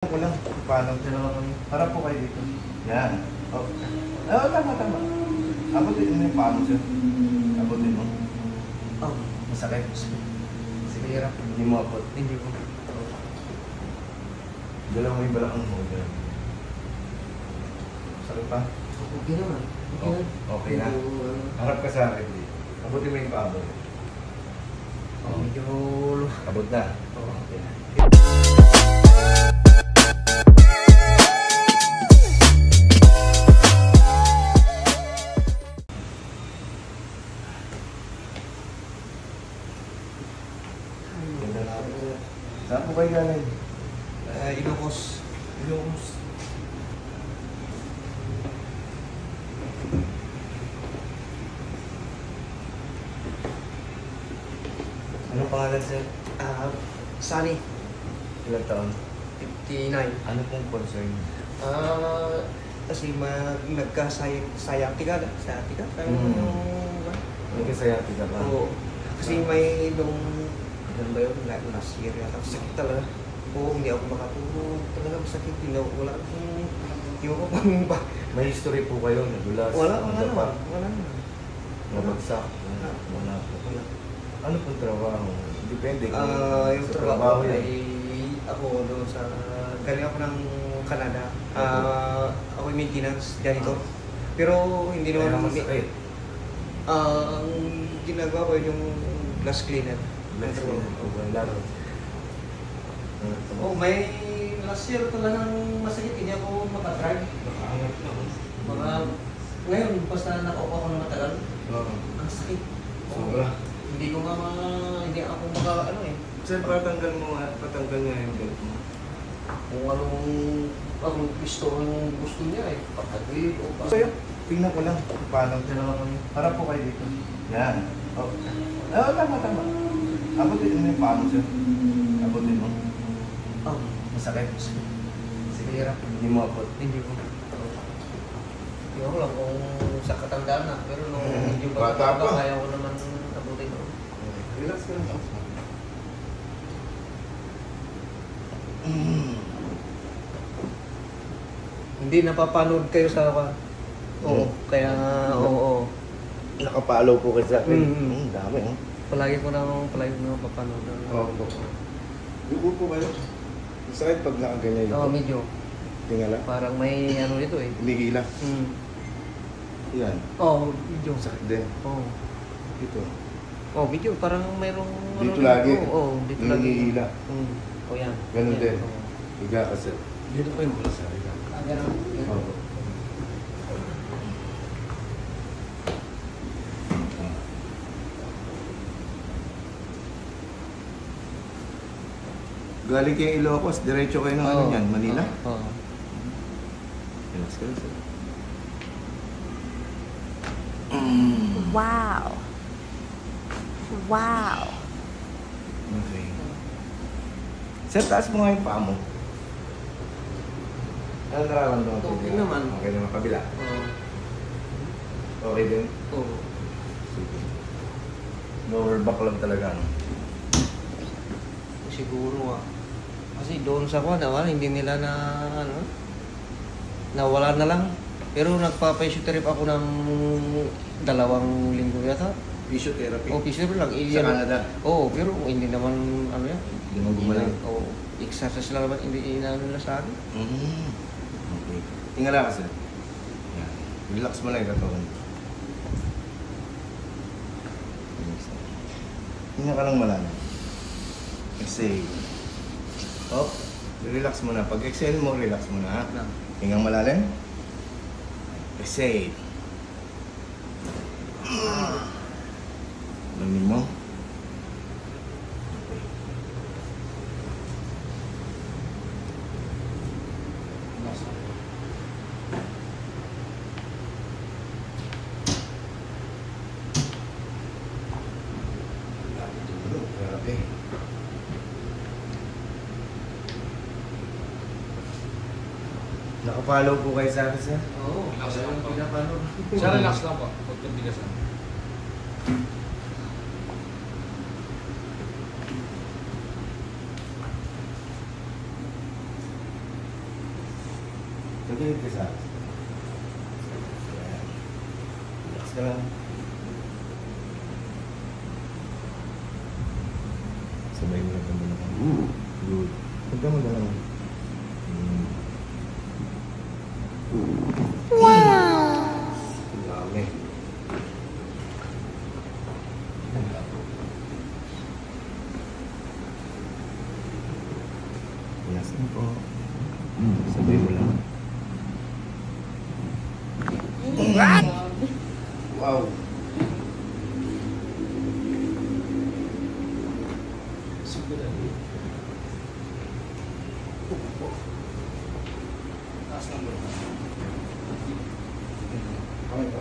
Ko lang, paano? Harap po kayo dito. Yan. Oh. Oh, tama. Abutin mo yung paano siya. Abutin mo. Oh, Masakit. sige, hirap. Hindi mo abot. Hindi ko. Dalawa mo yung balakang mo. Sakit pa? Okay naman. Okay na. Okay na. Harap ka sa akin. Abutin mo yung paabot. Oh, medyo... Abot na. Oo. Okay na. Saan po kayo galing? Ilocos. Anong pangalan sir? Sunny. Ilang taon? 59. Ano pong concern? Kasi nagka-sciatica. Sciatica? Kaya Mm. yung... Nagkasayati ka ba? Oo. Kasi may nung... Ano ba yun? Last year yata. Sakit talaga. Oo, hindi ako makatulog. Talaga masakit. Wala akong... Yung ako pang ba? May history po kayo, nadulas, Wala nadapa, na. nabagsak, wala po. Ano pong trabaho? Depende kung Yung sa trabaho yan. ay ako doon sa... Galing ako ng Canada. Ako yung maintenance, janitor. Pero hindi Kaya naman... masakit. Ang ginagawa ko yung glass cleaner. Let's go. Laro. Oh, may last year talagang masakit. Hindi ako makadrive. Nakaangat na. Mga... Ngayon, basta nakaupo ako ng matagal, Oo. ang sakit. Sobra. Hindi ko nga hindi ako maka ano eh. Sir, patanggal mo nga, patanggal nga yung belt mo. Kung ang gusto niya eh. Pagkagilid o pa. Sa'yo, tingnan ko lang kung paano. Harap po kayo dito. Yan. Oh. Oh, tama. Abutin mo yung paano sir. Abutin mo. Oh, Masakit. sige, hirap. Hindi mo abot. Hindi ko. Hindi ko lang kung sa katandaan na. Pero nung medyo Bata pa. kaya ko naman abutin ko. Relax ka lang. Hindi napapanood kayo sa Oo, kaya oo. Nakapalaw po kayo sa akin. Mm. Dami, oh. Palagi ko na papanood. Oo. Yuko po kayo. Masakit pag nakaganyan Oo, yun. medyo. Tingala. Parang may ano dito eh. Hinihila. Yan. Oo, medyo. Sakit din. Oo. Dito. Oh, medyo parang mayroong Dito lagi. Oo, dito lagi. Hinihila. O yan. Ganun Yan, din. oo. Higa ka sir. Dito pa yung bulas. Ganun. Oo. Galing kayo Ilocos, diretso kayo ng ano yan, Manila? Oo. Relax ka lang sir. Wow. Wow. Okay. Sir, taas mo nga yung paa mo. Ano nararamdaman ko? Okay naman. Okay naman, kabila. Oo. Okay din? Oo. Lower back lang talaga, no? Siguro ah. Kasi doon sa kuha, hindi nila na ano, nawala na lang. Pero nagpa-physiotherapy ako ng 2 linggo yata. Physiotherapy? O, physiotherapy lang. Sa Canada? Oo, pero hindi naman ano yan. Hindi mo gumaling? Oo, exercise lang naman, hindi inaano nila sa akin. Okay. Tingala ka sir. Yan. Relax mo lang yung katawan. Tingnan ka lang malalim. Exhale. Oh, relax mo na. Pag exhale mo, relax mo na. Hingang malalim. Exhale. Lamin mo. Okay. Grabe. Nakapalaw po kayo sa akin, sir? Oo, Relax lang po. pinapano. Siya relax lang po. Huwag kang bigasan. Tagilid ka sa akin. Yan. Relax ka lang. Sabay mo na ka muna. Good. Huwag ka mo na lang. Ang dami. Relax na po. Sabay mo lang. Wow! Taas lang bro. Okay po.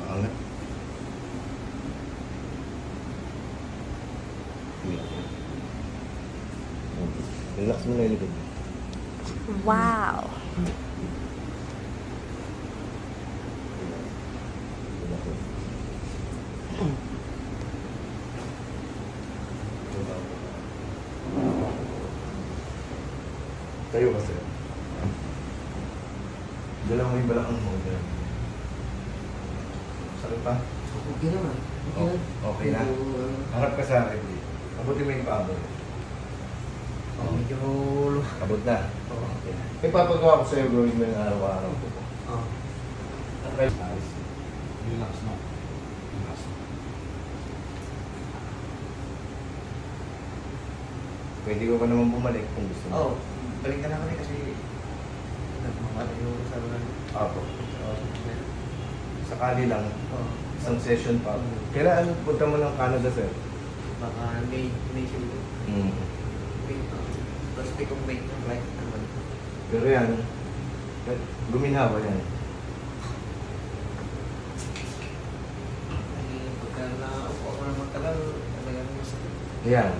Angat. Relax mo na yung likod. Wow. Relax mo. Tayo kasi. Dala mo yung balakang mo. Dala. Sakit pa? Okay naman. Okay na. Okay na. Harap ka sa akin. Abutin mo yung paa mo. Medyo... Abot na. Oo. Okay. May papagawa ko sa'yo gawin mo yung araw-araw. Oo. Okay. Ayos. Relax na. Relax na. Pwede ko pa naman bumalik kung gusto mo. Oo. Balik ka na kami kasi... Nagmamala yung sabi na... Apo. Sakali lang. Oo. Isang session pa. Kailan punta mo ng Canada, sir? Baka May siguro. Hmm. May... First week of May. Right? Naman. Pero yan, guminhawa yan. Pagka na-upo ako ng magtagal, talagang masakit. Yan.